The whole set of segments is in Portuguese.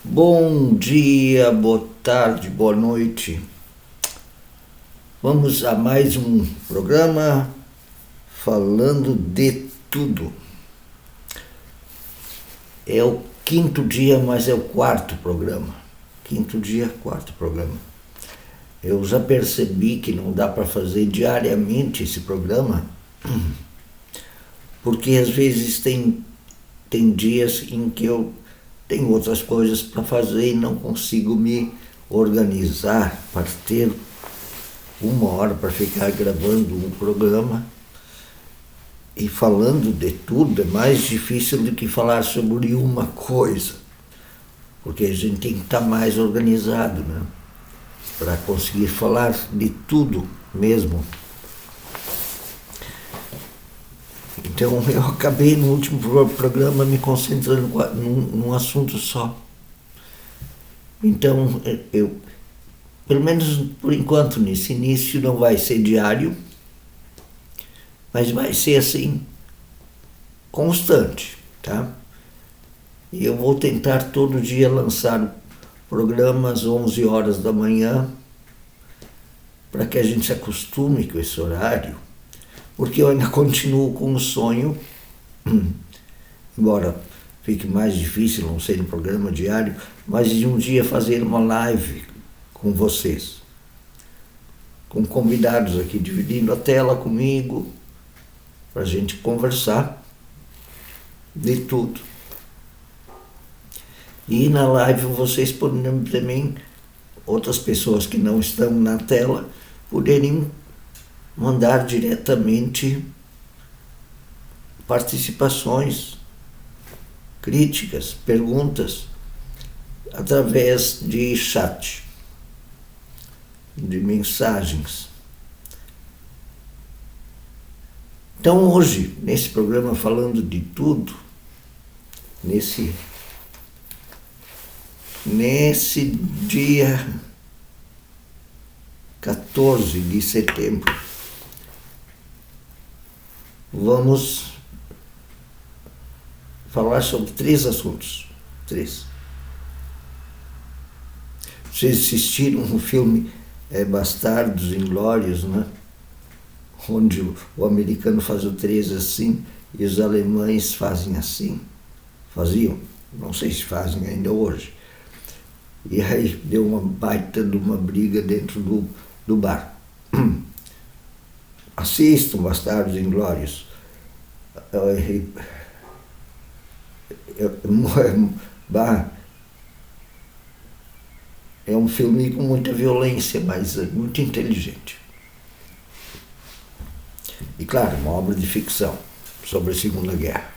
Bom dia, boa tarde, boa noite. Vamos a mais um programa falando de tudo. É o quinto dia, mas é o quarto programa. Quinto dia, quarto programa. Eu já percebi que não dá para fazer diariamente esse programa, porque às vezes tem dias em que eu tenho outras coisas para fazer e não consigo me organizar para ter uma hora para ficar gravando um programa e falando de tudo. É mais difícil do que falar sobre uma coisa, porque a gente tem que estar mais organizado, né? Para conseguir falar de tudo mesmo. Então eu acabei no último programa me concentrando num assunto só. Então eu, pelo menos por enquanto, nesse início não vai ser diário, mas vai ser assim, constante, tá? E eu vou tentar todo dia lançar programas 11 horas da manhã, para que a gente se acostume com esse horário, porque eu ainda continuo com o sonho, embora fique mais difícil não ser um programa diário, mas de um dia fazer uma live com vocês, com convidados aqui dividindo a tela comigo, para a gente conversar de tudo. E na live vocês poderem também, outras pessoas que não estão na tela, poderem mandar diretamente participações, críticas, perguntas, através de chat, de mensagens. Então hoje, nesse programa falando de tudo, nesse dia 14 de setembro, vamos falar sobre 3 assuntos. 3. Vocês assistiram o filme Bastardos Inglórios, né? Onde o americano faz o 3 assim e os alemães fazem assim. Faziam, não sei se fazem ainda hoje. E aí deu uma baita de uma briga dentro do bar. Assistam Bastardos Inglórios. É um filme com muita violência, mas muito inteligente. E claro, uma obra de ficção sobre a Segunda Guerra.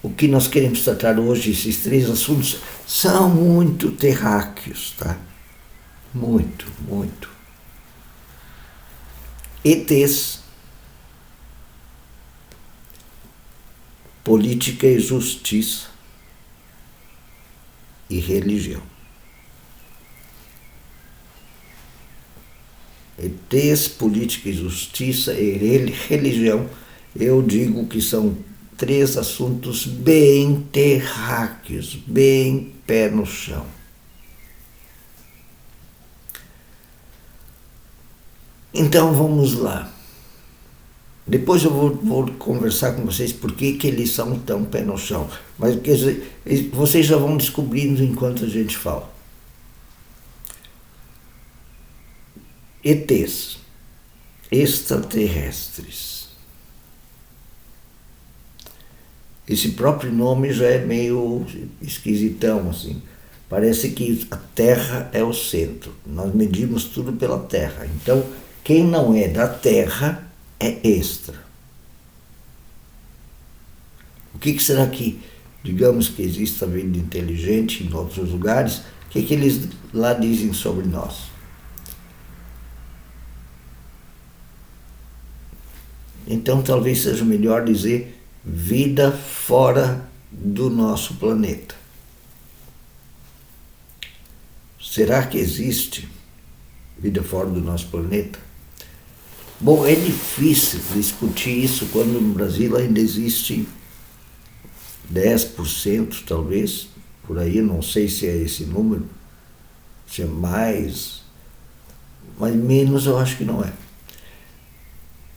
O que nós queremos tratar hoje, esses 3 assuntos, são muito terráqueos, tá? Muito, muito. ETs, política e justiça e religião. ETs, política e justiça e religião, eu digo que são 3 assuntos bem terráqueos, bem pé no chão. Então vamos lá. Depois eu vou conversar com vocês por que eles são tão pé no chão. Mas vocês já vão descobrindo enquanto a gente fala. ETs, extraterrestres. Esse próprio nome já é meio esquisitão, assim. Parece que a Terra é o centro. Nós medimos tudo pela Terra. Então, quem não é da Terra é extra. O que será que, digamos que exista vida inteligente em outros lugares, o que eles lá dizem sobre nós? Então talvez seja melhor dizer vida fora do nosso planeta. Será que existe vida fora do nosso planeta? Bom, é difícil discutir isso quando no Brasil ainda existe 10% talvez, por aí, não sei se é esse número, se é mais, mas menos eu acho que não é.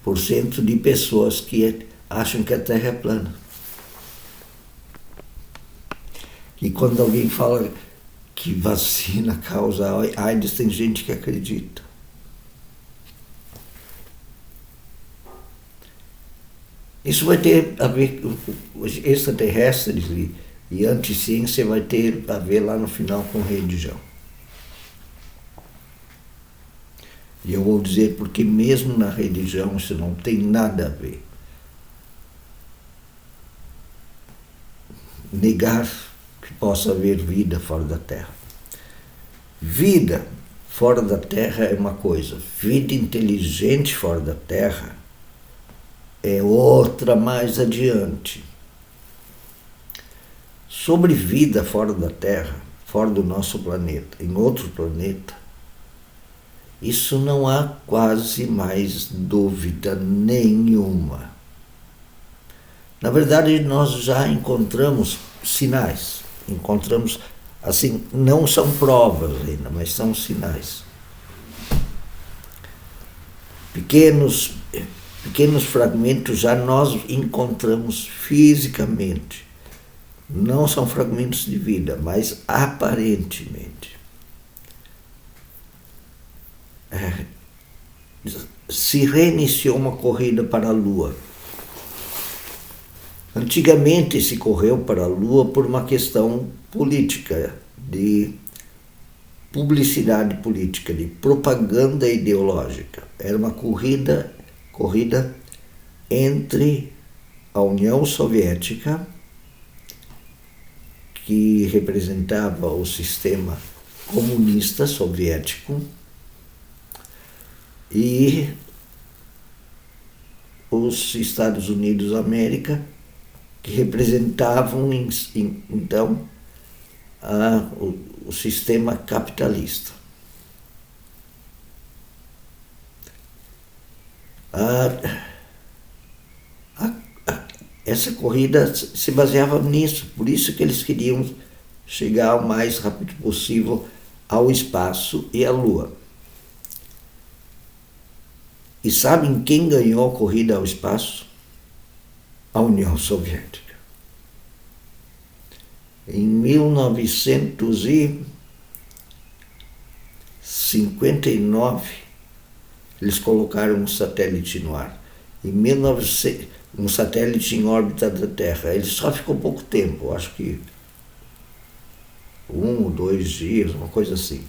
Por cento de pessoas que acham que a Terra é plana. E quando alguém fala que vacina causa AIDS, tem gente que acredita. Isso vai ter a ver com extraterrestres e anticiência, vai ter a ver lá no final com religião. E eu vou dizer porque mesmo na religião isso não tem nada a ver. Negar que possa haver vida fora da Terra. Vida fora da Terra é uma coisa, vida inteligente fora da Terra é outra mais adiante. Sobre vida fora da Terra, fora do nosso planeta, em outro planeta, isso não há quase mais dúvida nenhuma. Na verdade, nós já encontramos sinais. Encontramos, assim, não são provas ainda, mas são sinais. Pequenos fragmentos já nós encontramos fisicamente. Não são fragmentos de vida, mas aparentemente. Se reiniciou uma corrida para a Lua. Antigamente se correu para a Lua por uma questão política, de publicidade política, de propaganda ideológica. Era uma corrida entre a União Soviética, que representava o sistema comunista soviético, e os Estados Unidos da América, que representavam então o sistema capitalista. Essa corrida se baseava nisso, por isso que eles queriam chegar o mais rápido possível ao espaço e à Lua. E sabem quem ganhou a corrida ao espaço? A União Soviética. Em 1959, eles colocaram um satélite no ar. Um satélite em órbita da Terra. Ele só ficou pouco tempo, acho que 1 ou 2 dias, uma coisa assim.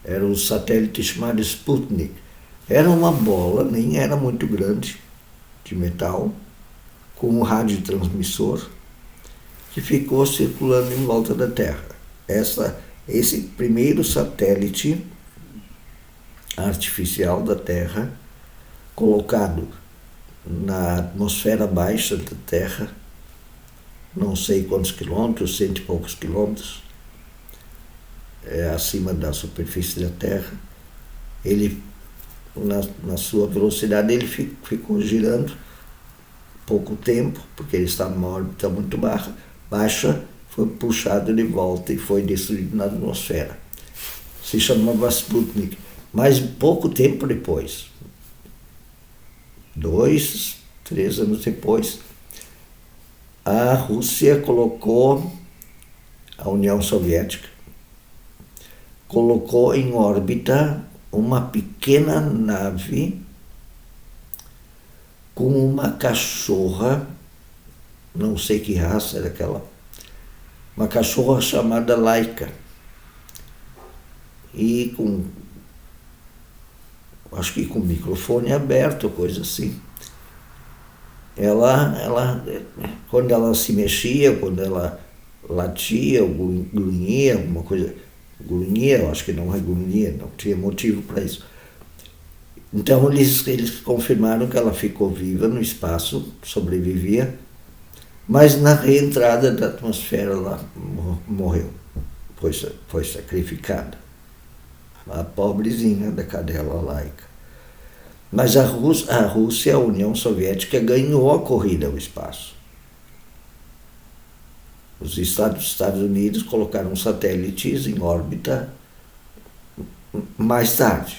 Era um satélite chamado Sputnik. Era uma bola, nem era muito grande, de metal, com um radiotransmissor que ficou circulando em volta da Terra. Esse primeiro satélite artificial da Terra, colocado na atmosfera baixa da Terra, não sei quantos quilômetros, 100 e poucos quilômetros, acima da superfície da Terra, ele, na sua velocidade, ele ficou girando pouco tempo, porque ele está numa órbita muito baixa, foi puxado de volta e foi destruído na atmosfera. Se chamava Sputnik. Mas pouco tempo depois, 2, 3 anos depois, a Rússia a União Soviética, colocou em órbita uma pequena nave com uma cachorra, não sei que raça era aquela, uma cachorra chamada Laika, e acho que com o microfone aberto, coisa assim. Ela, quando ela se mexia, quando ela latia, ou grunhia, alguma coisa, grunhia, eu acho que não é grunhia, não tinha motivo para isso. Então eles confirmaram que ela ficou viva no espaço, sobrevivia, mas na reentrada da atmosfera ela morreu, foi sacrificada. A pobrezinha da cadela Laika. Mas a Rússia, a União Soviética, ganhou a corrida ao espaço. Os Estados Unidos colocaram satélites em órbita mais tarde.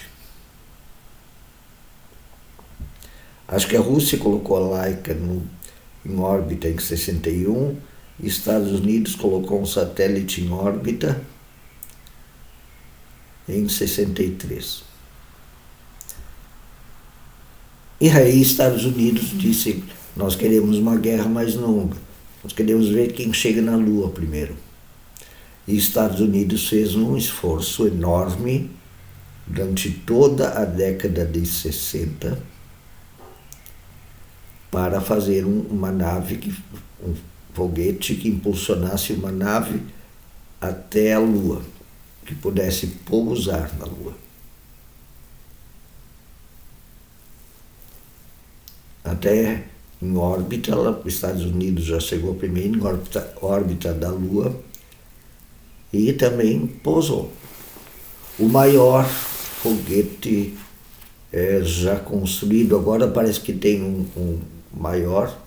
Acho que a Rússia colocou a Laika em órbita em 61, e Estados Unidos colocou um satélite em órbita em 63. E aí Estados Unidos disse: nós queremos uma guerra mais longa, nós queremos ver quem chega na Lua primeiro. E Estados Unidos fez um esforço enorme durante toda a década de 60 para fazer uma nave, um foguete que impulsionasse uma nave até a Lua, que pudesse pousar na Lua. Até em órbita, os Estados Unidos já chegou primeiro em órbita da Lua e também pousou. O maior foguete já construído, agora parece que tem um maior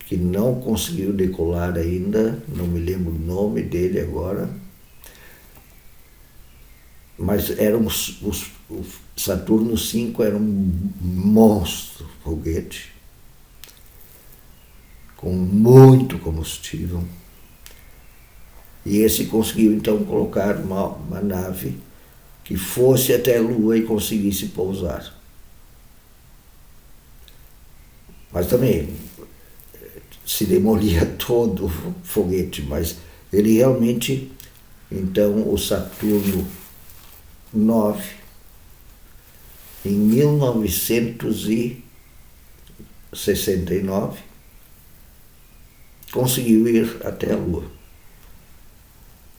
que não conseguiu decolar ainda, não me lembro o nome dele agora, mas o Saturno V era um monstro foguete com muito combustível, e esse conseguiu então colocar uma nave que fosse até a Lua e conseguisse pousar. Mas também se demolia todo o foguete, mas ele realmente, então, o Saturno 9, em 1969, conseguiu ir até a Lua.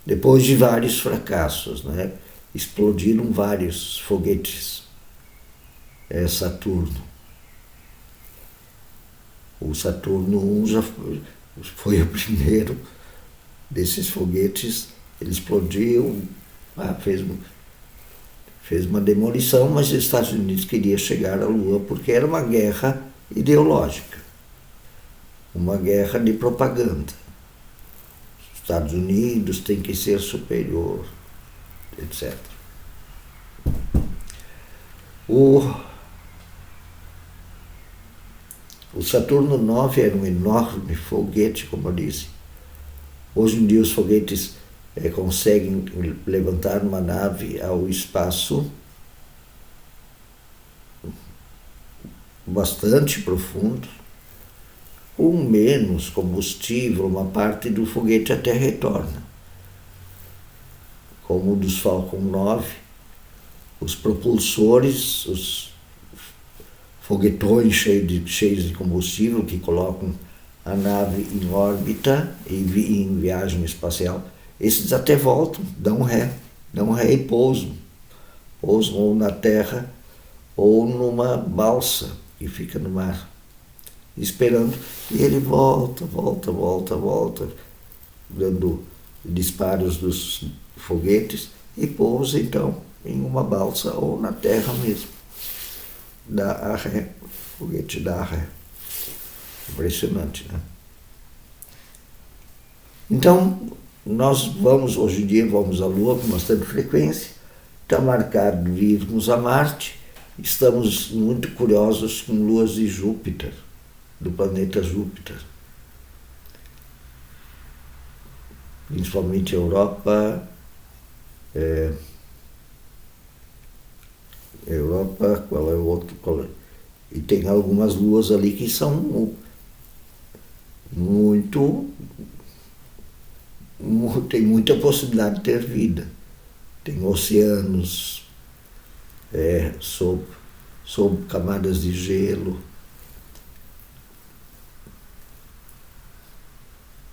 Depois de vários fracassos, né? Explodiram vários foguetes Saturno. O Saturno 1 já foi o primeiro desses foguetes. Ele explodiu, fez uma demolição, mas os Estados Unidos queria chegar à Lua porque era uma guerra ideológica, uma guerra de propaganda. Os Estados Unidos tem que ser superior, etc. O Saturno 9 era um enorme foguete, como eu disse. Hoje em dia os foguetes conseguem levantar uma nave ao espaço bastante profundo, com menos combustível, uma parte do foguete até retorna. Como o dos Falcon 9, os propulsores, os foguetões cheios de combustível que colocam a nave em órbita e em viagem espacial, esses até voltam, dão ré e pousam ou na Terra ou numa balsa que fica no mar, esperando, e ele volta, dando disparos dos foguetes e pousa então em uma balsa ou na Terra mesmo. Dá a ré, o foguete dá a ré. Impressionante, né? Então, nós hoje em dia vamos à Lua com bastante frequência, está marcado irmos a Marte, estamos muito curiosos com luas de Júpiter, do planeta Júpiter. Principalmente Europa, qual é o outro? E tem algumas luas ali que são tem muita possibilidade de ter vida. Tem oceanos sob camadas de gelo.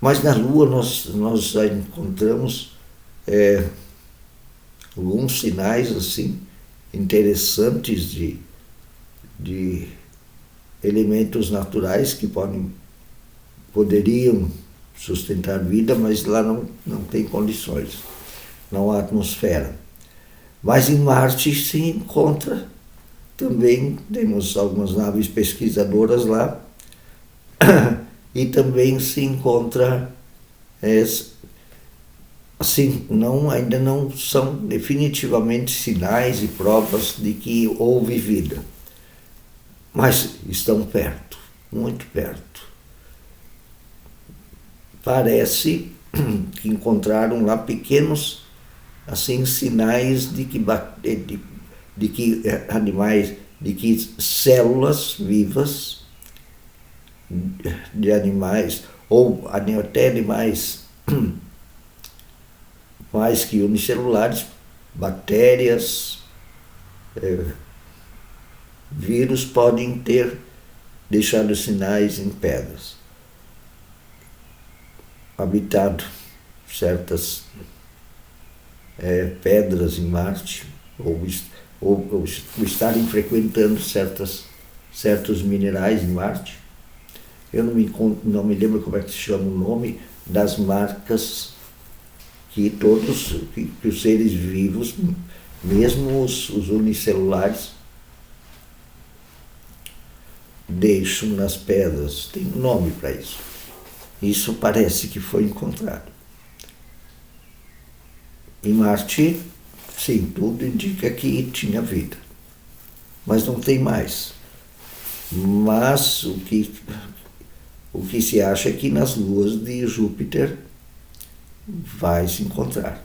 Mas na Lua nós já encontramos alguns sinais assim interessantes de elementos naturais que poderiam sustentar vida, mas lá não tem condições, não há atmosfera. Mas em Marte se encontra também, temos algumas naves pesquisadoras lá, e também se encontra, assim, ainda não são definitivamente sinais e provas de que houve vida, mas estão perto, muito perto. Parece que encontraram lá pequenos, assim, sinais de que animais, de que células vivas de animais, ou até animais mais que unicelulares, bactérias, vírus, podem ter deixado sinais em pedras. Habitado certas pedras em Marte, ou estarem frequentando certos minerais em Marte. Eu não me lembro como é que se chama o nome das marcas que que os seres vivos, mesmo os unicelulares, deixam nas pedras. Tem um nome para isso. Isso parece que foi encontrado. Em Marte, sim, tudo indica que tinha vida, mas não tem mais. Mas o que se acha é que nas luas de Júpiter vai se encontrar.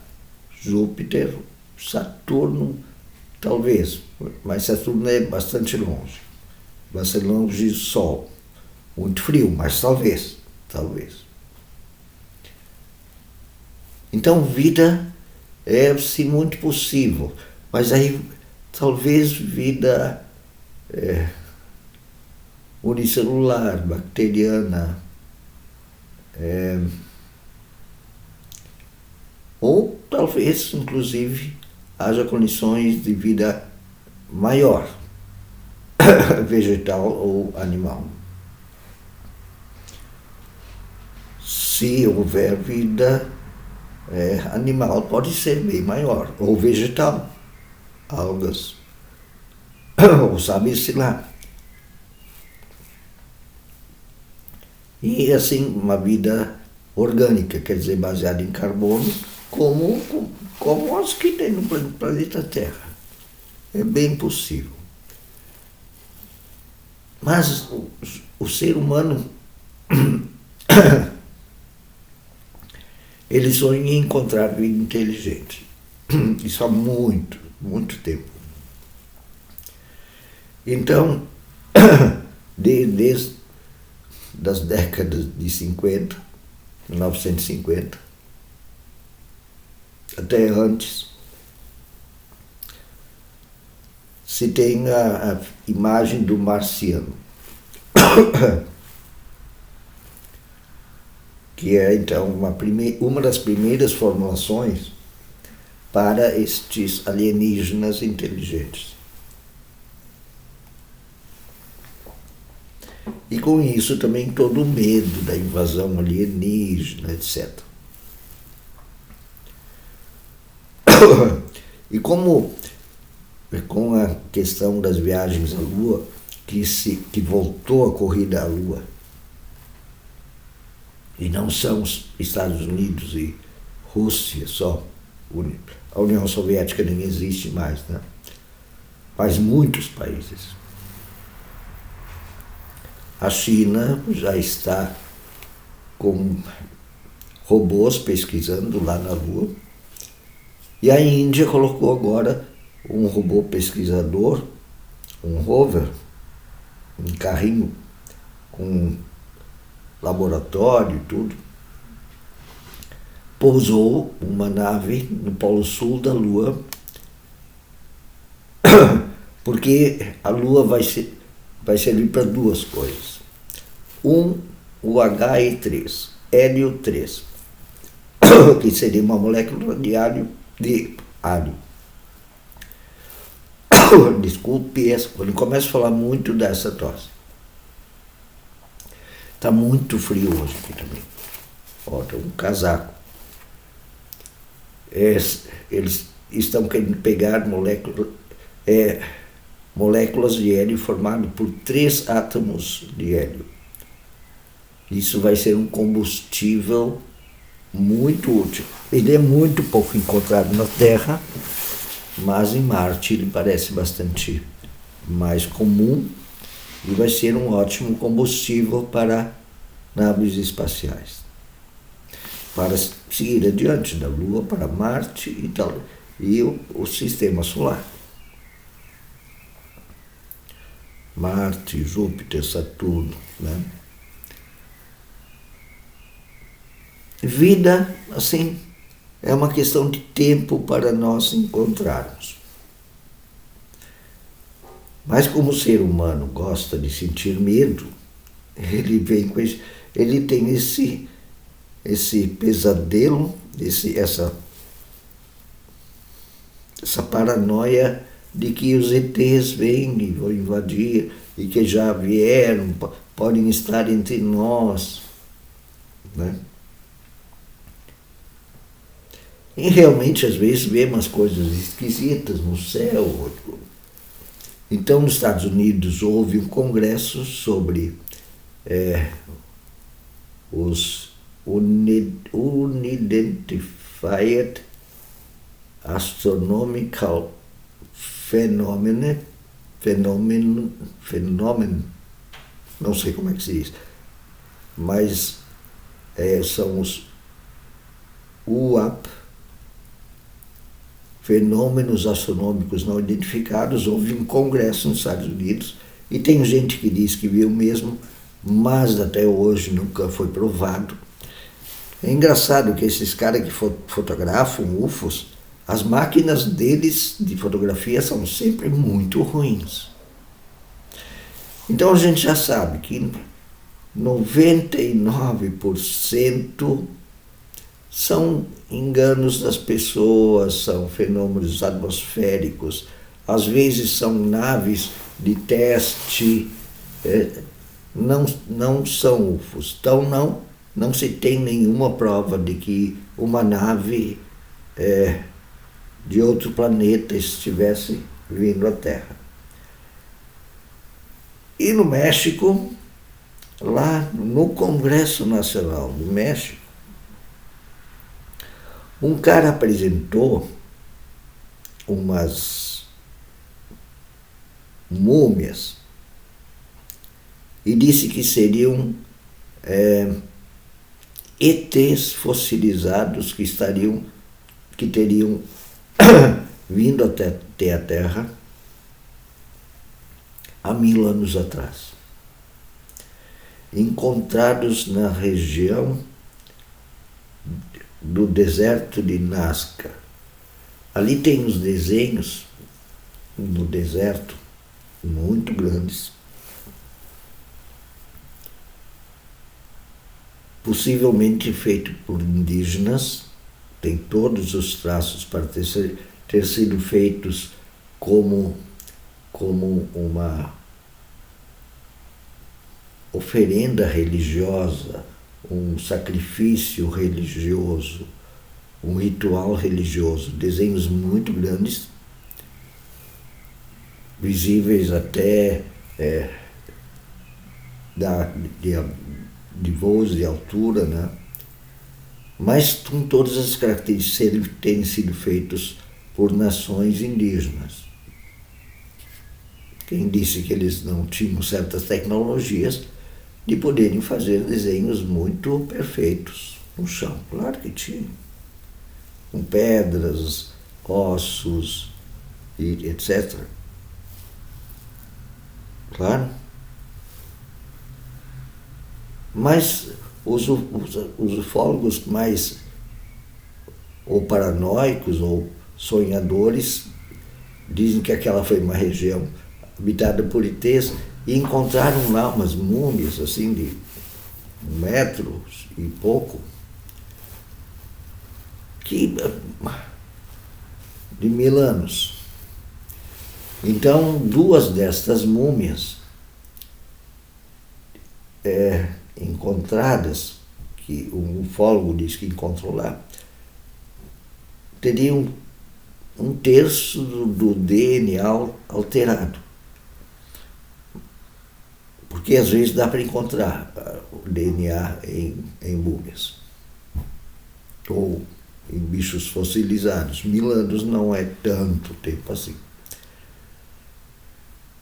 Júpiter, Saturno, talvez, mas Saturno é bastante longe do Sol. Muito frio, mas talvez. Então, vida é sim muito possível, mas aí talvez vida unicelular, bacteriana, ou talvez, inclusive, haja condições de vida maior, vegetal ou animal. Se houver vida animal, pode ser bem maior, ou vegetal, algas, ou sabe-se lá. E assim, uma vida orgânica, quer dizer, baseada em carbono, como as que tem no planeta Terra. É bem possível. Mas o ser humano, ele sonha em encontrar vida inteligente. Isso há muito, muito tempo. Então, desde das décadas de 50, 1950, até antes, se tem a imagem do marciano, que é então uma das primeiras formulações para estes alienígenas inteligentes. E com isso também todo o medo da invasão alienígena, etc. E como com a questão das viagens à Lua, que voltou a corrida à Lua, e não são os Estados Unidos e Rússia só, a União Soviética nem existe mais, né? Mas muitos países. A China já está com robôs pesquisando lá na Lua. E a Índia colocou agora um robô pesquisador, um rover, um carrinho com laboratório e tudo. Pousou uma nave no Polo Sul da Lua, porque a Lua vai servir para duas coisas. O He3, hélio 3, que seria uma molécula de alho. Desculpe, quando começo a falar muito dessa tosse. Está muito frio hoje aqui também. Ó, tem um casaco. Eles estão querendo pegar moléculas de hélio formadas por 3 átomos de hélio. Isso vai ser um combustível muito útil. Ele é muito pouco encontrado na Terra, mas em Marte ele parece bastante mais comum e vai ser um ótimo combustível para naves espaciais, para seguir adiante da Lua para Marte e tal, e o Sistema Solar. Marte, Júpiter, Saturno, né? Vida, assim, é uma questão de tempo para nós encontrarmos. Mas como o ser humano gosta de sentir medo, ele vem com ele tem esse pesadelo, essa paranoia de que os ETs vêm e vão invadir e que já vieram, podem estar entre nós, né? E realmente, às vezes, vê umas coisas esquisitas no céu. Então, nos Estados Unidos, houve um congresso sobre os Unidentified Astronomical Phenomenon, não sei como é que se diz, mas são os UAP, Fenômenos Astronômicos Não Identificados. Houve um congresso nos Estados Unidos e tem gente que diz que viu mesmo, mas até hoje nunca foi provado. É engraçado que esses caras que fotografam UFOs, as máquinas deles de fotografia são sempre muito ruins. Então a gente já sabe que 99% são enganos das pessoas, são fenômenos atmosféricos, às vezes são naves de teste, não são UFOs. Então não se tem nenhuma prova de que uma nave de outro planeta estivesse vindo à Terra. E no México, lá no Congresso Nacional do México, um cara apresentou umas múmias e disse que seriam ETs fossilizados que teriam vindo até a Terra há 1000 anos atrás, encontrados na região do deserto de Nazca. Ali tem uns desenhos no deserto muito grandes, possivelmente feito por indígenas, tem todos os traços para ter sido feitos como uma oferenda religiosa, um sacrifício religioso, um ritual religioso. Desenhos muito grandes, visíveis até de voos de altura, né? Mas com todas as características terem sido feitos por nações indígenas. Quem disse que eles não tinham certas tecnologias de poderem fazer desenhos muito perfeitos no chão? Claro que tinham. Com pedras, ossos, e etc. Claro. Mas os ufólogos mais ou paranoicos ou sonhadores dizem que aquela foi uma região habitada por ETs e encontraram lá umas múmias assim de 1 metro e pouco, de 1000 anos. Então 2 destas múmias encontradas, que um ufólogo diz que encontrou lá, teriam 1/3 do DNA alterado. Porque às vezes dá para encontrar o DNA em múmias ou em bichos fossilizados. 1000 anos não é tanto tempo assim.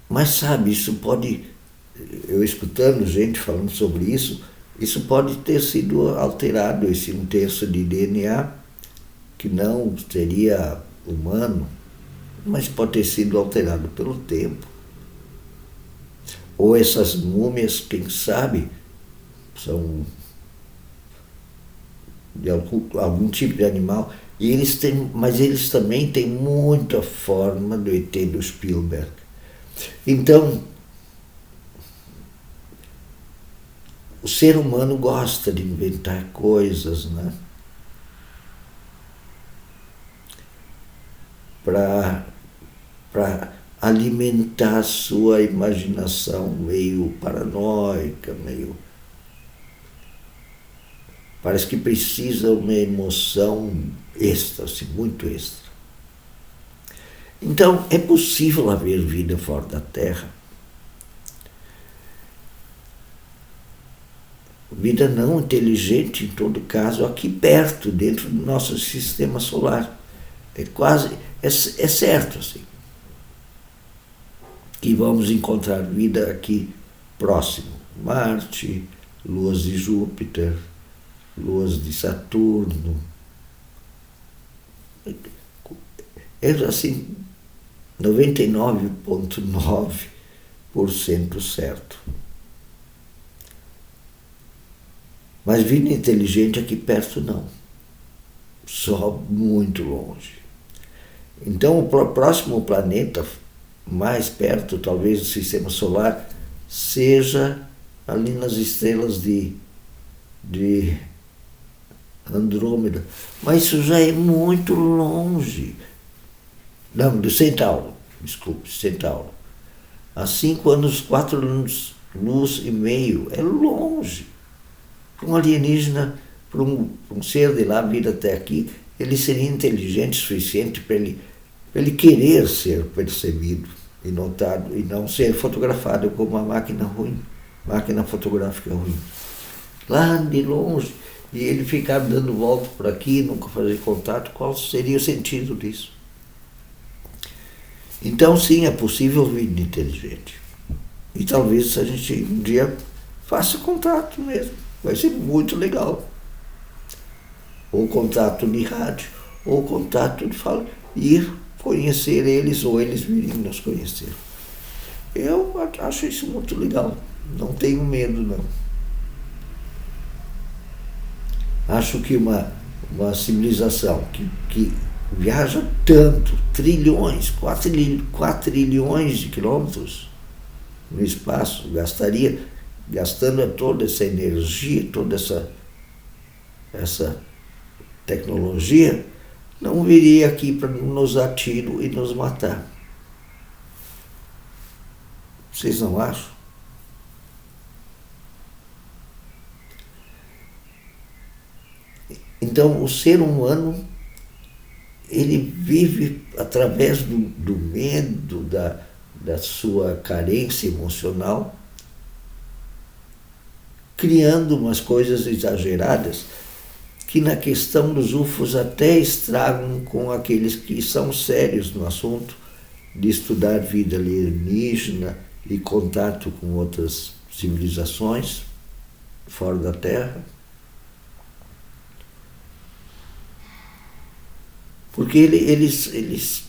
Mas sabe, isso pode, eu escutando gente falando sobre isso pode ter sido alterado, esse um terço de DNA, que não seria humano, mas pode ter sido alterado pelo tempo. Ou essas múmias, quem sabe, são de algum tipo de animal, mas eles também têm muita forma do ET do Spielberg. Então, o ser humano gosta de inventar coisas, né? Para alimentar a sua imaginação meio paranoica, meio... Parece que precisa uma emoção extra, assim, muito extra. Então, é possível haver vida fora da Terra. Vida não inteligente, em todo caso, aqui perto, dentro do nosso sistema solar. É certo, assim, que vamos encontrar vida aqui próximo. Marte, luas de Júpiter, luas de Saturno. É assim, 99,9% certo. Mas vida inteligente aqui perto não. Só muito longe. Então o próximo planeta mais perto, talvez, do sistema solar, seja ali nas estrelas de Andrômeda. Mas isso já é muito longe. Não, do Centauro. Desculpe, Centauro. Há 5 anos, 4 anos, luz e meio. É longe. Para um alienígena, para um ser de lá vir até aqui, ele seria inteligente o suficiente para ele querer ser percebido e notado e não ser fotografado como uma máquina ruim, máquina fotográfica ruim. Lá de longe, e ele ficar dando volta por aqui, nunca fazer contato, qual seria o sentido disso? Então, sim, é possível vida inteligente. E talvez a gente um dia faça contato mesmo. Vai ser muito legal. Ou contato de rádio, ou contato de fala, ir conhecer eles, ou eles virem nos conhecer. Eu acho isso muito legal. Não tenho medo, não. Acho que uma civilização que viaja tanto, trilhões, 4 trilhões de quilômetros no espaço, gastando toda essa energia, toda essa tecnologia, não viria aqui para nos dar tiro e nos matar. Vocês não acham? Então, o ser humano, ele vive através do medo, da sua carência emocional, criando umas coisas exageradas que na questão dos UFOs até estragam com aqueles que são sérios no assunto de estudar vida alienígena e contato com outras civilizações fora da Terra. Porque eles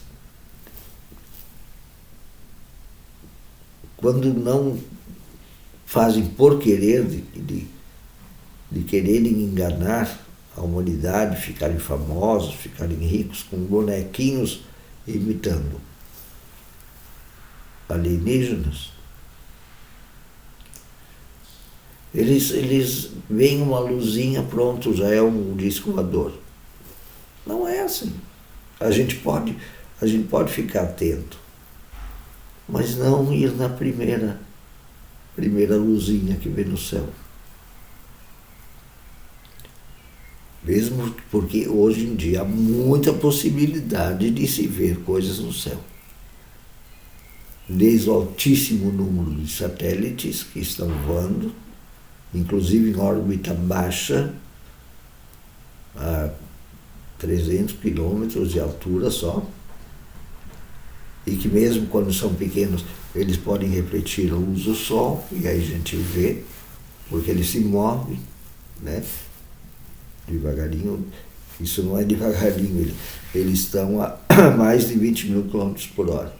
quando não fazem por querer, de quererem enganar a humanidade, ficarem famosos, ficarem ricos, com bonequinhos imitando alienígenas, eles veem uma luzinha, pronto, já é um disco voador. Não é assim. A gente pode ficar atento, mas não ir na primeira luzinha que vem no céu. Mesmo porque hoje em dia há muita possibilidade de se ver coisas no céu. desde o altíssimo número de satélites que estão voando, inclusive em órbita baixa, a 300 quilômetros de altura só, e que mesmo quando são pequenos, eles podem refletir a luz do sol, e aí a gente vê, porque eles se movem, né? Devagarinho. Isso não é devagarinho, eles estão a mais de 20 mil quilômetros por hora.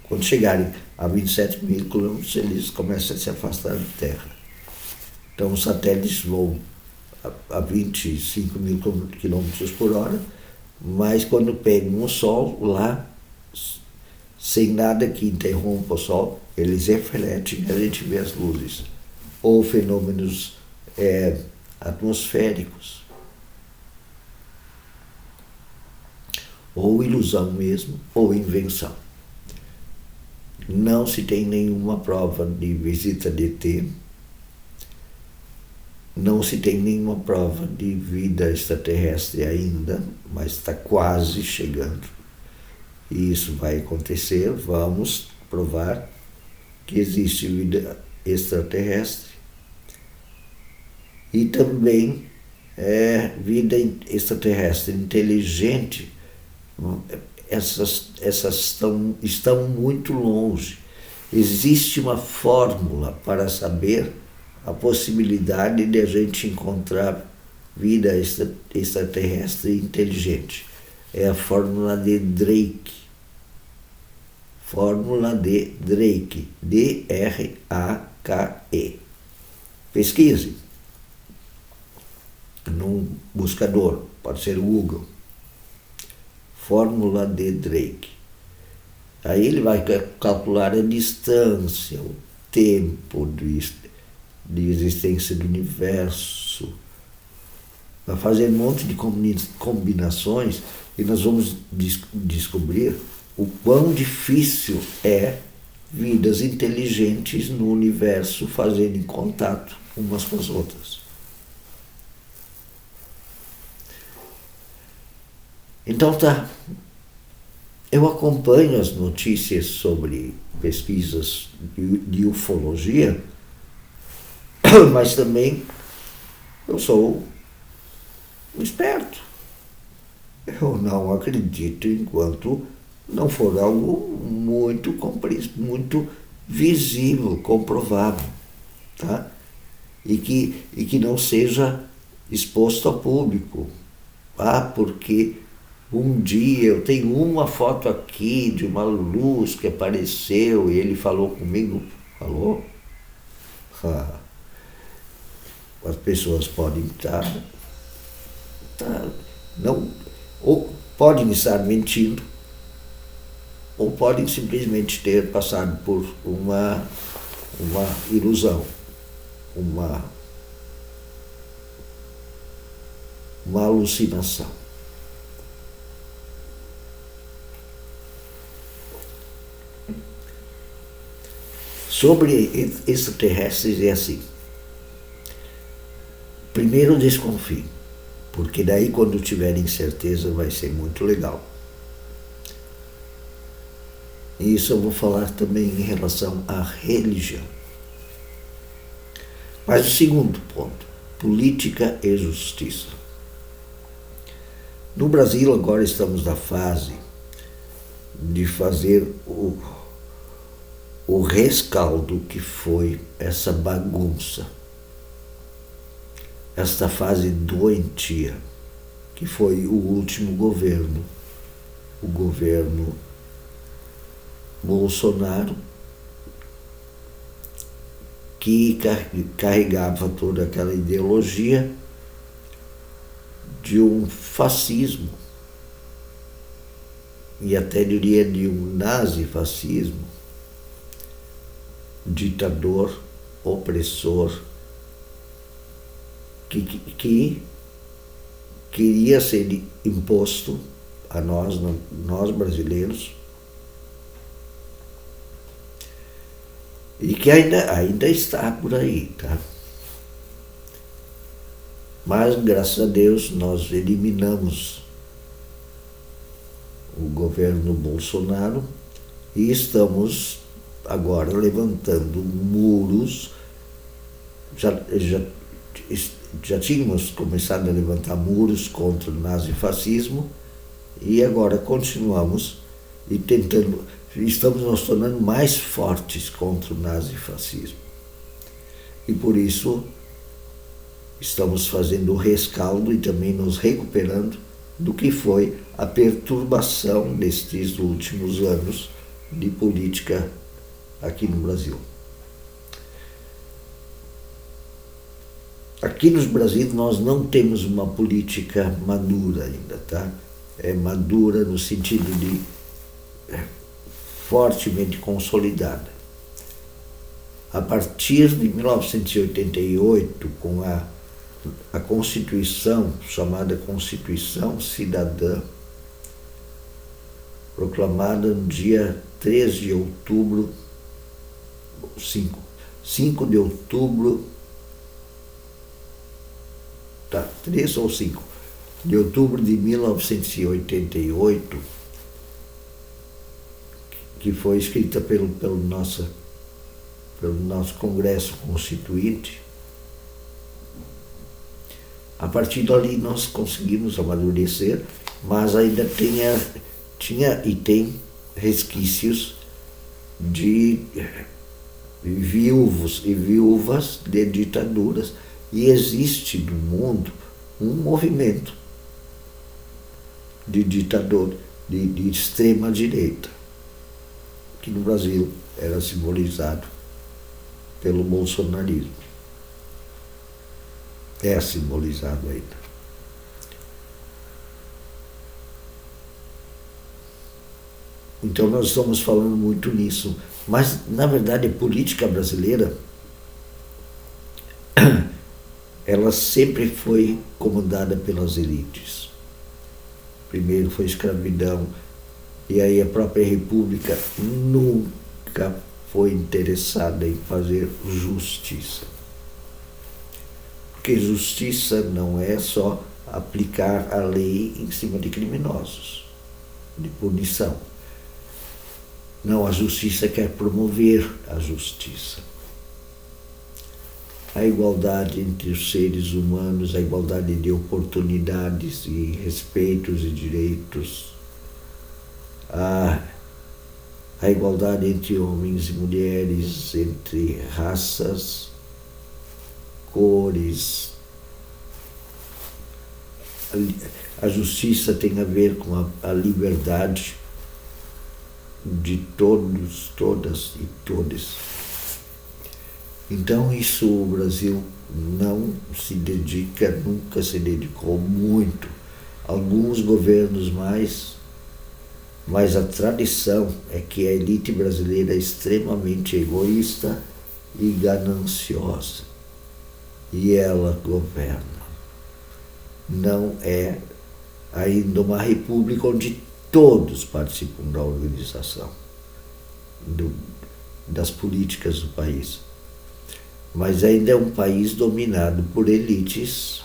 Quando chegarem a 27 mil quilômetros, eles começam a se afastar da Terra. Então os satélites voam a 25 mil quilômetros por hora, mas quando pegam o Sol lá, sem nada que interrompa o Sol, eles refletem e a gente vê as luzes. Ou fenômenos atmosféricos, ou ilusão mesmo, ou invenção. Não se tem nenhuma prova de visita de ET, não se tem nenhuma prova de vida extraterrestre ainda, mas está quase chegando. E isso vai acontecer, vamos provar que existe vida extraterrestre. E também vida extraterrestre inteligente, essas estão muito longe. Existe uma fórmula para saber a possibilidade de a gente encontrar vida extraterrestre inteligente. É a fórmula de Drake. Fórmula de Drake. D-R-A-K-E. Pesquise num buscador, pode ser o Google. Fórmula de Drake. Aí ele vai calcular a distância, o tempo de existência do universo. Vai fazer um monte de combinações e nós vamos descobrir o quão difícil é vidas inteligentes no universo fazerem contato umas com as outras. Então tá, eu acompanho as notícias sobre pesquisas de ufologia, mas também eu sou um esperto. Eu não acredito enquanto não for algo muito visível, comprovável, tá? E que não seja exposto ao público. Porque um dia eu tenho uma foto aqui de uma luz que apareceu e ele falou comigo. Falou? As pessoas podem ou podem estar mentindo, ou podem simplesmente ter passado por uma ilusão, uma alucinação. Sobre extraterrestres é assim. Primeiro desconfie, porque daí quando tiverem certeza vai ser muito legal. E isso eu vou falar também em relação à religião. Mas o segundo ponto, política e justiça. No Brasil agora estamos na fase de fazer o rescaldo que foi essa bagunça, esta fase doentia, que foi o último governo, o governo Bolsonaro, que carregava toda aquela ideologia de um fascismo, e até diria de um nazifascismo, ditador, opressor, que queria ser imposto a nós brasileiros, e que ainda está por aí, tá? Mas, graças a Deus, nós eliminamos o governo Bolsonaro E estamos agora levantando muros. Já tínhamos começado a levantar muros contra o nazifascismo e agora continuamos e estamos nos tornando mais fortes contra o nazifascismo. E por isso estamos fazendo o rescaldo e também nos recuperando do que foi a perturbação destes últimos anos de política aqui no Brasil. Aqui no Brasil nós não temos uma política madura ainda, tá? É madura no sentido de fortemente consolidada. A partir de 1988, com a Constituição, chamada Constituição Cidadã, proclamada no dia 3 de outubro, 5 de outubro, 3 ou 5 de outubro de 1988, que foi escrita pelo nosso Congresso Constituinte. A partir dali nós conseguimos amadurecer, mas ainda tinha e tem resquícios de viúvos e viúvas de ditaduras, e existe no mundo um movimento de ditador, de extrema direita, que no Brasil era simbolizado pelo bolsonarismo. É simbolizado ainda. Então nós estamos falando muito nisso, mas na verdade a política brasileira ela sempre foi comandada pelas elites. Primeiro foi escravidão, e aí a própria República nunca foi interessada em fazer justiça. Porque justiça não é só aplicar a lei em cima de criminosos, de punição. Não, a justiça quer promover a justiça. A igualdade entre os seres humanos, a igualdade de oportunidades e respeitos e direitos, a igualdade entre homens e mulheres, entre raças, cores. A justiça tem a ver com a liberdade de todos, todas e todes. Então isso o Brasil não se dedica, nunca se dedicou muito. Alguns governos mais, mas a tradição é que a elite brasileira é extremamente egoísta e gananciosa. E ela governa. Não é ainda uma república onde todos participam da organização, das políticas do país. Mas ainda é um país dominado por elites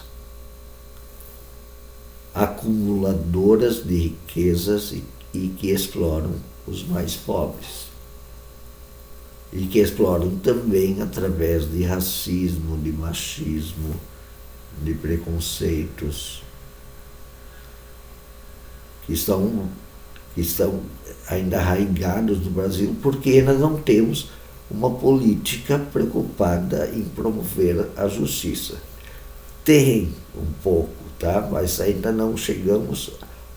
acumuladoras de riquezas e que exploram os mais pobres. E que exploram também através de racismo, de machismo, de preconceitos, que estão ainda arraigados no Brasil, porque nós não temos uma política preocupada em promover a justiça. Tem um pouco, tá? Mas ainda não chegamos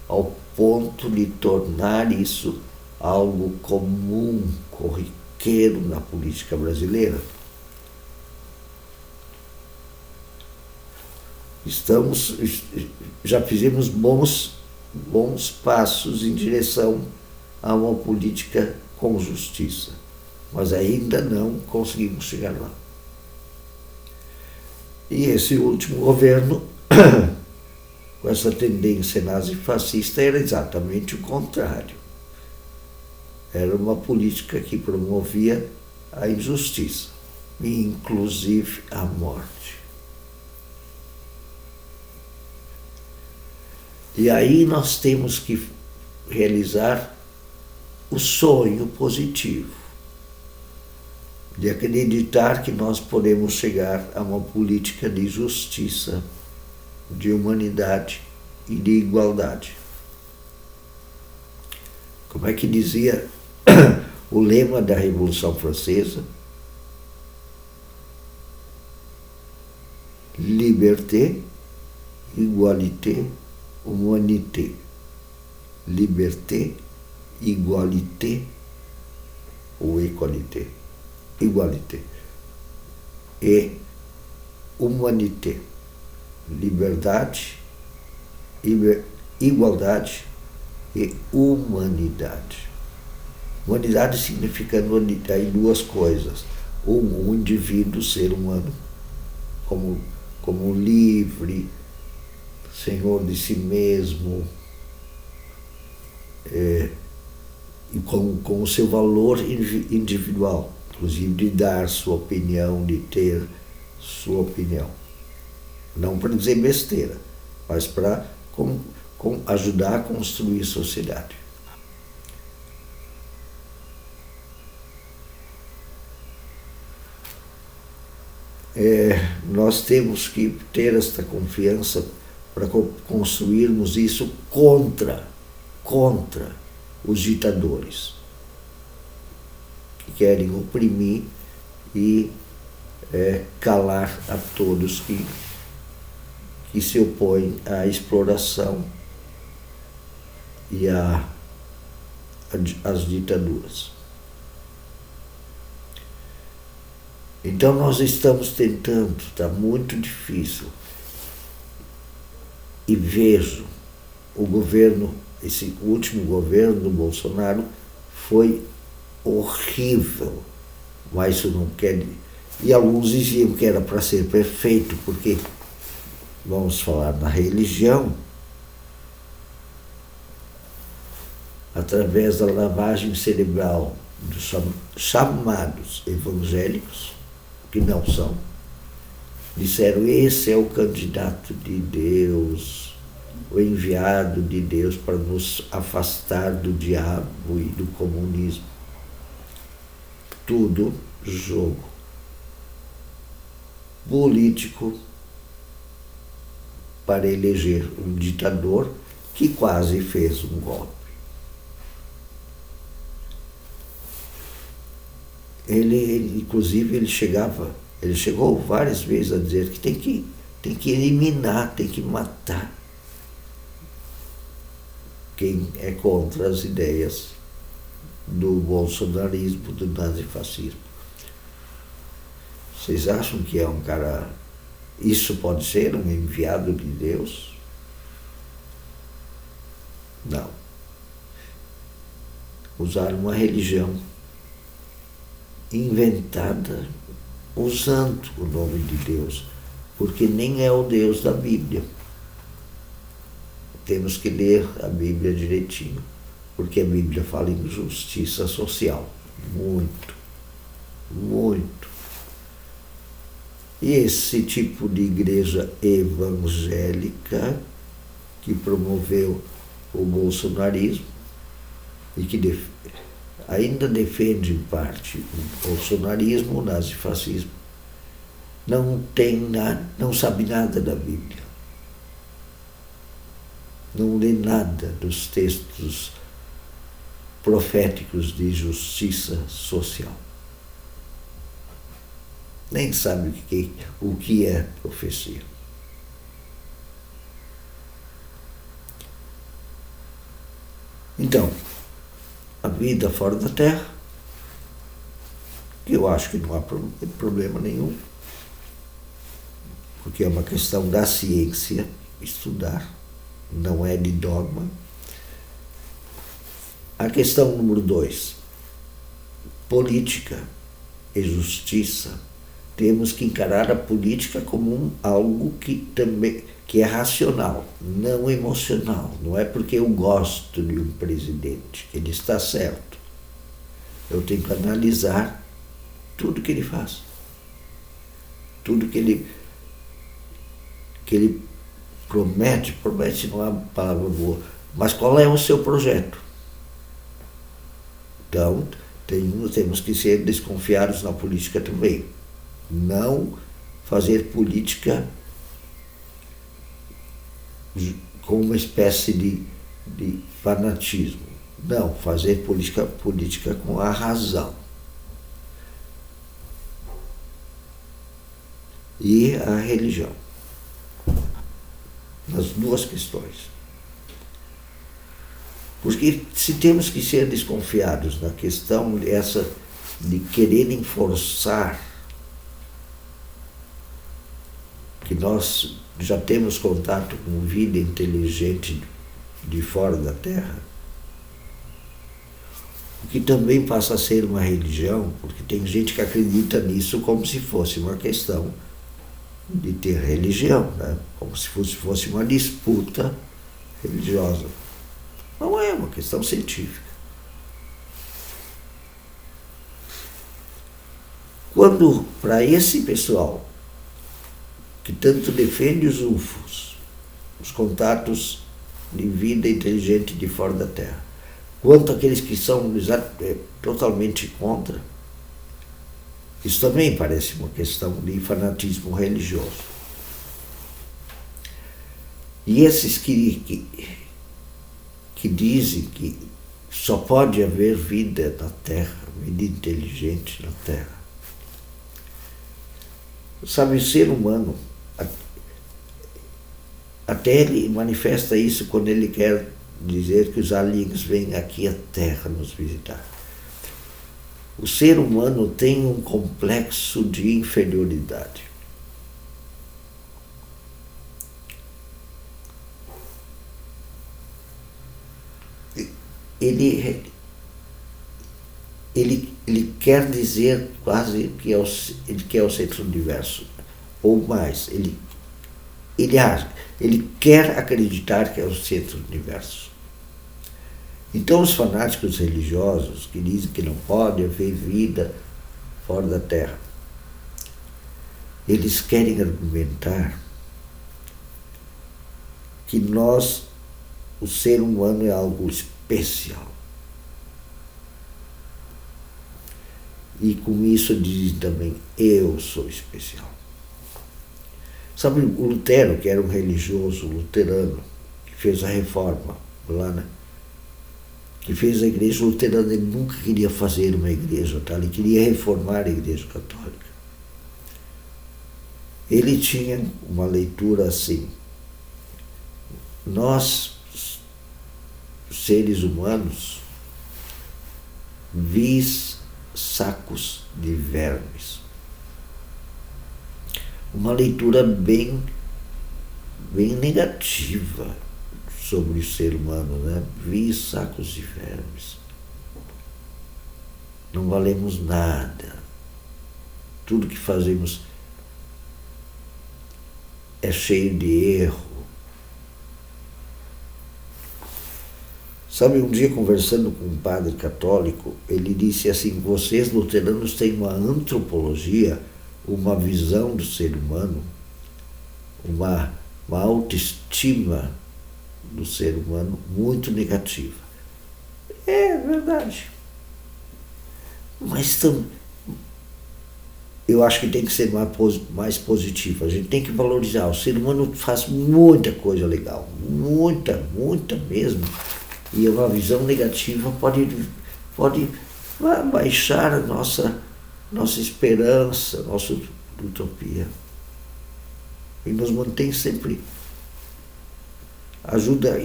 ao ponto de tornar isso algo comum, corriqueiro na política brasileira. Já fizemos bons passos em direção a uma política com justiça, mas ainda não conseguimos chegar lá. E esse último governo, com essa tendência nazifascista, era exatamente o contrário. Era uma política que promovia a injustiça, inclusive a morte. E aí nós temos que realizar o sonho positivo de acreditar que nós podemos chegar a uma política de justiça, de humanidade e de igualdade. Como é que dizia o lema da Revolução Francesa? Liberté, igualité, humanité. Liberté, igualité ou égalité. Igualité e humanité. Liberdade, igualdade e humanidade. Humanidade significando aí duas coisas. Um indivíduo, ser humano, como livre, senhor de si mesmo, e com o seu valor individual, inclusive de dar sua opinião, de ter sua opinião. Não para dizer besteira, mas para ajudar a construir a sociedade. Nós temos que ter esta confiança para construirmos isso contra os ditadores que querem oprimir e calar a todos que se opõem à exploração e às ditaduras. Então nós estamos tentando, está muito difícil, e vejo o governo, esse último governo do Bolsonaro foi horrível, mas isso não quer... E alguns diziam que era para ser perfeito, porque, vamos falar na religião, através da lavagem cerebral dos chamados evangélicos, que não são, disseram: esse é o candidato de Deus, o enviado de Deus para nos afastar do diabo e do comunismo. Tudo jogo político para eleger um ditador que quase fez um golpe. Inclusive, ele chegou várias vezes a dizer que tem que eliminar, tem que matar quem é contra as ideias do bolsonarismo, do nazifascismo. Vocês acham que é um cara... Isso pode ser um enviado de Deus? Não. Usar uma religião inventada usando o nome de Deus, porque nem é o Deus da Bíblia. Temos que ler a Bíblia direitinho, porque a Bíblia fala em justiça social, muito, muito. E esse tipo de igreja evangélica que promoveu o bolsonarismo e que ainda defende em parte o bolsonarismo, o nazifascismo, não sabe nada da Bíblia, não lê nada dos textos proféticos de justiça social, nem sabe o que é profecia. Então, a vida fora da Terra, que eu acho que não há problema nenhum, porque é uma questão da ciência, estudar, não é de dogma. A questão número 2, política e justiça. Temos que encarar a política como algo que é racional, não emocional. Não é porque eu gosto de um presidente que ele está certo. Eu tenho que analisar tudo que ele faz, tudo que ele promete não é uma palavra boa, mas qual é o seu projeto? Então, temos que ser desconfiados na política também. Não fazer política com uma espécie de fanatismo. Não, fazer política com a razão. E a religião. Nas duas questões. Porque se temos que ser desconfiados na questão essa de quererem forçar que nós já temos contato com vida inteligente de fora da Terra, o que também passa a ser uma religião, porque tem gente que acredita nisso como se fosse uma questão de ter religião, né? Como se fosse uma disputa religiosa. Não é uma questão científica. Quando, para esse pessoal que tanto defende os UFOs, os contatos de vida inteligente de fora da Terra, quanto aqueles que são totalmente contra, isso também parece uma questão de fanatismo religioso. E esses que dizem que só pode haver vida na Terra, vida inteligente na Terra. Sabe, o ser humano, até ele manifesta isso quando ele quer dizer que os aliens vêm aqui à Terra nos visitar. O ser humano tem um complexo de inferioridade. Ele quer dizer quase que ele quer o centro do universo, ou mais, ele quer acreditar que é o centro do universo. Então os fanáticos religiosos que dizem que não pode haver vida fora da Terra, eles querem argumentar que o ser humano é algo especial. E com isso dizem também, eu sou especial. Sabe, o Lutero, que era um religioso luterano, que fez a reforma lá, né? Que fez a igreja luterana, ele nunca queria fazer uma igreja, tá? Ele queria reformar a igreja católica. Ele tinha uma leitura assim: nós, seres humanos, vis sacos de vermes. Uma leitura bem negativa sobre o ser humano, né? Vis sacos de vermes. Não valemos nada. Tudo que fazemos é cheio de erro. Sabe, um dia conversando com um padre católico, ele disse assim: vocês luteranos têm uma antropologia, uma visão do ser humano, uma autoestima do ser humano muito negativa. É verdade. Mas eu acho que tem que ser mais positivo. A gente tem que valorizar. O ser humano faz muita coisa legal, muita mesmo. E uma visão negativa pode baixar a nossa esperança, nossa utopia. E nos mantém sempre, ajuda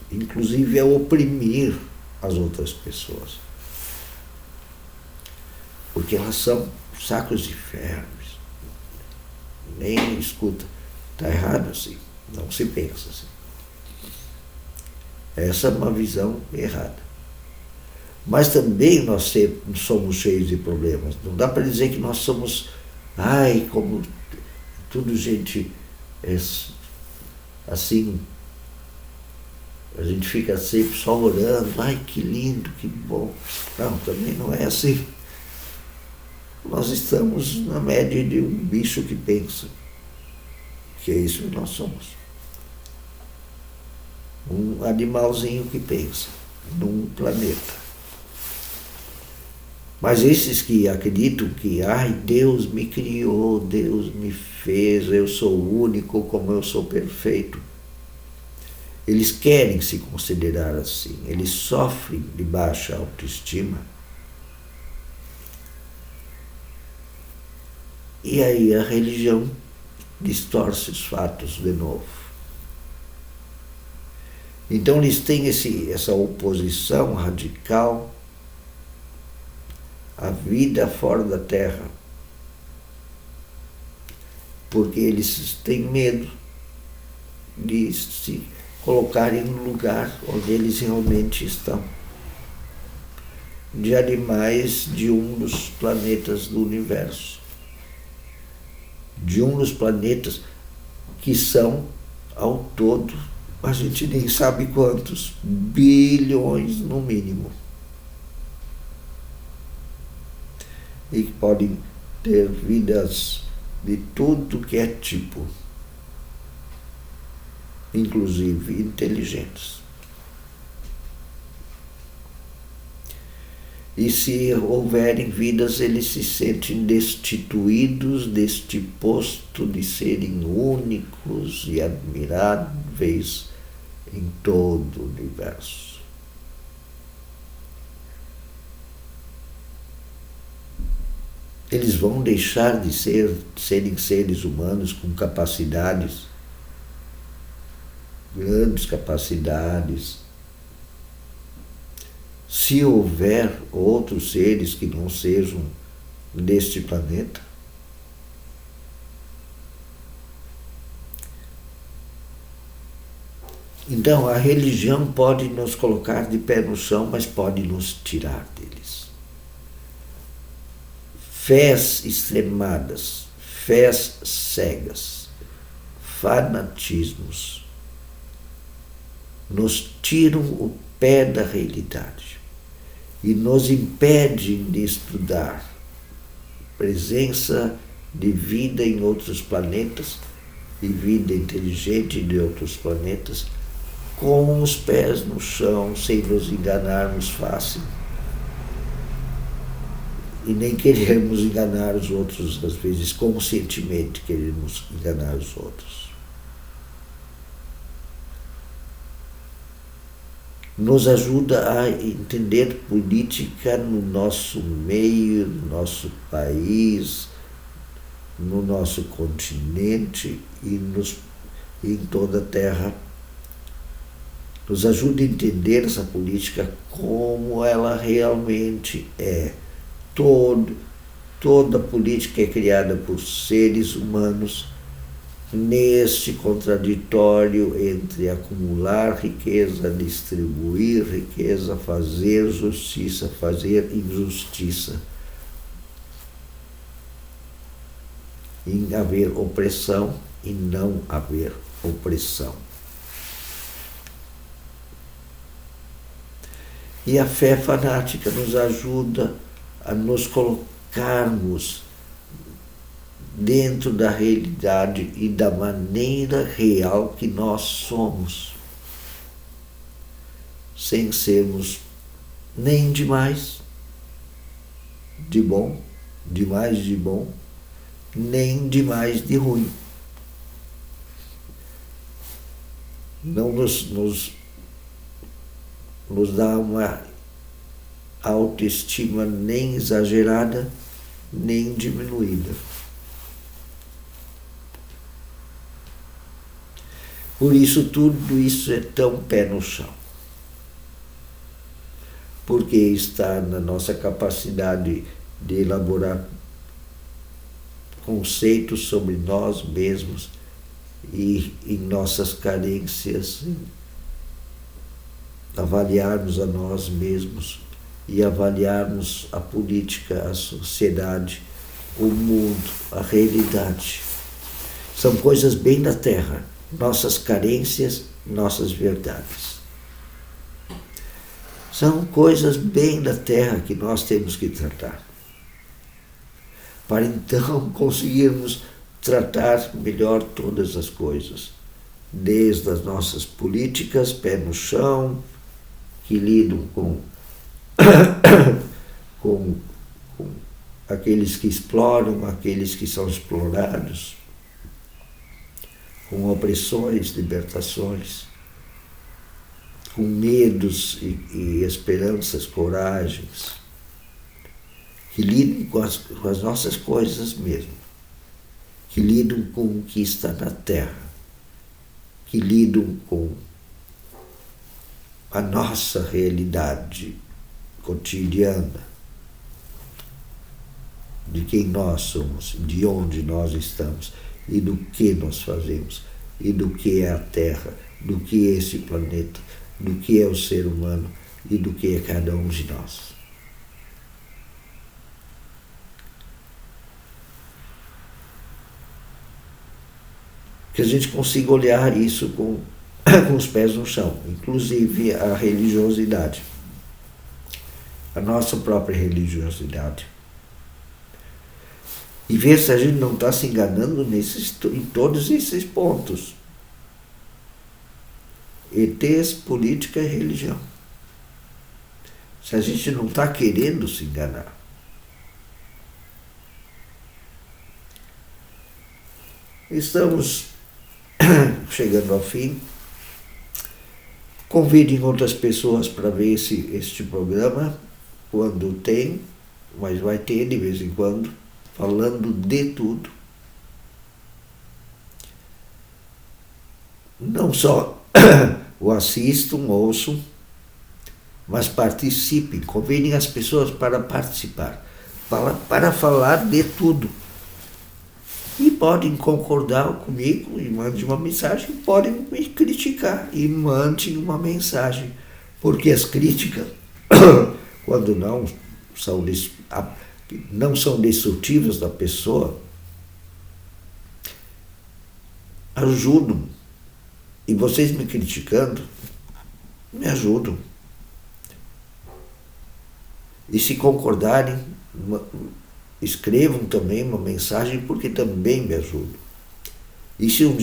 inclusive a oprimir as outras pessoas. Porque elas são sacos de vermes. Nem escuta. Está errado assim. Não se pensa assim. Essa é uma visão errada. Mas também nós somos cheios de problemas. Não dá para dizer que nós somos, como tudo gente assim, a gente fica sempre só orando, que lindo, que bom. Não, também não é assim. Nós estamos na média de um bicho que pensa, que é isso que nós somos. Um animalzinho que pensa num planeta. Mas esses que acreditam que, ai, Deus me criou, Deus me fez, eu sou único como eu sou perfeito, eles querem se considerar assim, eles sofrem de baixa autoestima. E aí a religião distorce os fatos de novo. Então eles têm essa oposição radical à vida fora da Terra, porque eles têm medo de se colocarem no lugar onde eles realmente estão, de animais de um dos planetas do universo, de um dos planetas que são, ao todo, a gente nem sabe quantos, bilhões no mínimo, e que podem ter vidas de tudo que é tipo, inclusive inteligentes. E se houverem vidas, eles se sentem destituídos deste posto de serem únicos e admiráveis em todo o universo. Eles vão deixar de serem seres humanos com capacidades, grandes capacidades, se houver outros seres que não sejam deste planeta? Então, a religião pode nos colocar de pé no chão, mas pode nos tirar deles. Fés extremadas, fés cegas, fanatismos, nos tiram o pé da realidade e nos impedem de estudar presença de vida em outros planetas e vida inteligente de outros planetas, com os pés no chão, sem nos enganarmos fácil. E nem queremos enganar os outros, às vezes conscientemente queremos enganar os outros. Nos ajuda a entender política no nosso meio, no nosso país, no nosso continente e em toda a Terra. Nos ajuda a entender essa política como ela realmente é. Toda política é criada por seres humanos neste contraditório entre acumular riqueza, distribuir riqueza, fazer justiça, fazer injustiça, em haver opressão e não haver opressão. E a fé fanática nos ajuda a nos colocarmos dentro da realidade e da maneira real que nós somos, sem sermos nem demais de bom, demais de bom, nem demais de ruim. Não nos dá uma autoestima nem exagerada, nem diminuída. Por isso, tudo isso é tão pé no chão. Porque está na nossa capacidade de elaborar conceitos sobre nós mesmos e em nossas carências, avaliarmos a nós mesmos e avaliarmos a política, a sociedade, o mundo, a realidade. São coisas bem da terra, nossas carências, nossas verdades. São coisas bem da terra que nós temos que tratar, para então conseguirmos tratar melhor todas as coisas, desde as nossas políticas, pé no chão, que lidam com com aqueles que exploram, aqueles que são explorados, com opressões, libertações, com medos e esperanças, coragens, que lidam com as nossas coisas mesmo, que lidam com o que está na terra, que lidam com a nossa realidade cotidiana, de quem nós somos, de onde nós estamos e do que nós fazemos, e do que é a Terra, do que é esse planeta, do que é o ser humano e do que é cada um de nós. Que a gente consiga olhar isso com os pés no chão, inclusive a religiosidade, a nossa própria religiosidade. E ver se a gente não está se enganando em todos esses pontos. ETs, política e religião. Se a gente não está querendo se enganar. Estamos chegando ao fim. Convidem outras pessoas para ver este programa, quando tem, mas vai ter de vez em quando, falando de tudo. Não só o assistam, ouçam, mas participem, convidem as pessoas para participar, para falar de tudo. E podem concordar comigo e mandem uma mensagem, podem me criticar e mandem uma mensagem, porque as críticas, quando não são destrutivas da pessoa, ajudam. E vocês me criticando, me ajudam. E se concordarem, escrevam também uma mensagem, porque também me ajudam. E se um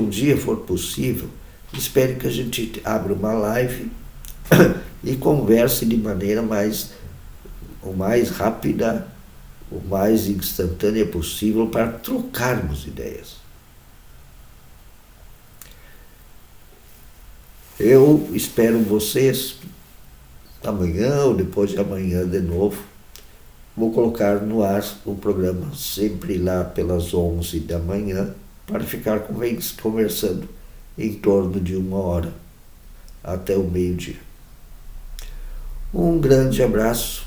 dia for possível, espero que a gente abra uma live e converse de maneira o mais rápida, o mais instantânea possível, para trocarmos ideias. Eu espero vocês amanhã ou depois de amanhã de novo. Vou colocar no ar o programa sempre lá pelas 11 da manhã, para ficar conversando em torno de 1 hora até o meio-dia. Um grande abraço.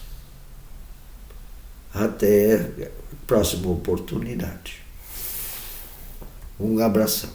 Até a próxima oportunidade. Um abração.